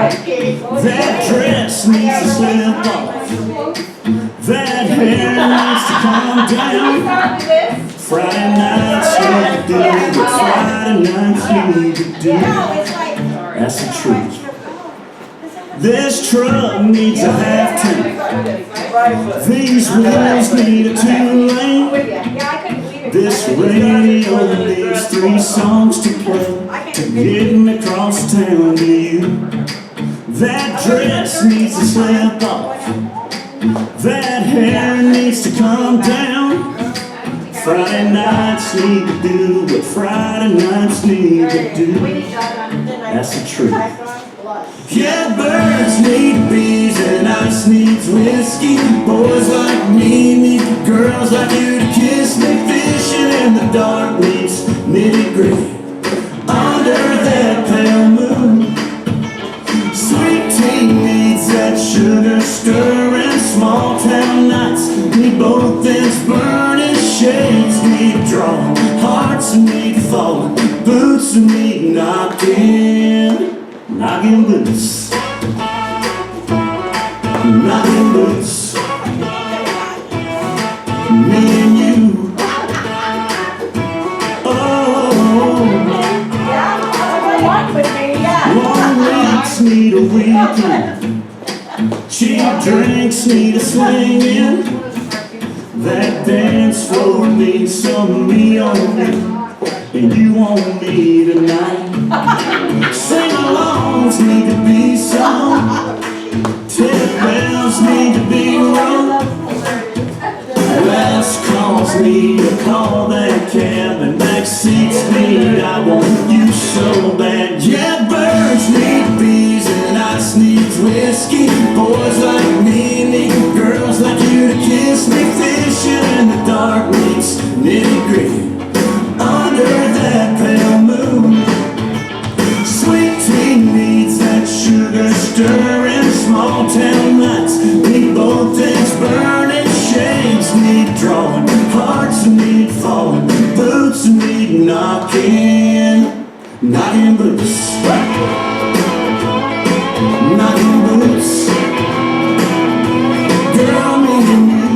That dress needs to slip off. That hair needs to calm down. Friday nights need to do what Friday nights need to do. That's the truth. This truck needs a half tank. These wheels need a 2-lane. This radio needs 3 songs to play to get me across town to you. That dress needs to slip off. That hair needs to calm down. Friday nights need to do what Friday nights need to do. That's the truth. Yeah, birds need bees and ice needs whiskey. Boys like me need girls like you to kiss me. Fishing in the dark needs nitty-gritty under that pale moon. Sweet tea needs that sugar stirring. Small town nights need both ends burning. Shades need drawn, hearts need falling, boots need knocking. Knocking boots, knocking boots. Me and you. Oh, long weeks need a weekend. Cheap drinks need a swinging. That dance floor needs some of me on me, and you on me tonight. Sing-alongs need to be sung. Tip bells need to be rung. Last calls need to call that cab, and back seats need I want you so bad. Yeah, birds need bees and ice needs whiskey. Boys like me need girls like you to kiss me. Fishing in the dark needs nitty-gritty under that pale moon. Sweet tea needs that sugar stirring. Small town nights need both ends burning. Shades need drawing, hearts need falling, boots need knocking. Knocking boots, knocking boots. Girl, me and you.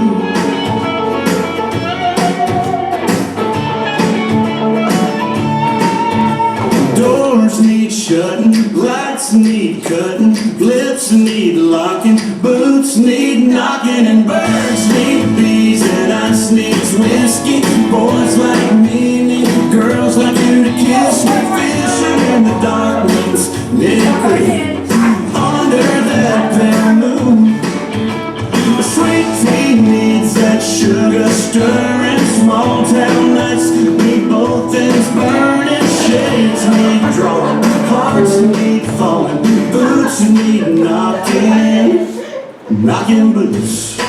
Doors need shutting, lights need cutting, lips need locking, boots need knocking, and birds need bees and ice needs whiskey. Boys like me need girls like you to kiss me. Fishing in the dark needs nitty-gritty under that pale moon. The sweet tea needs that sugar stirring. Small town nights need both ends burning. Shades need drawing, hearts need falling, boots need knocking. Knocking boots.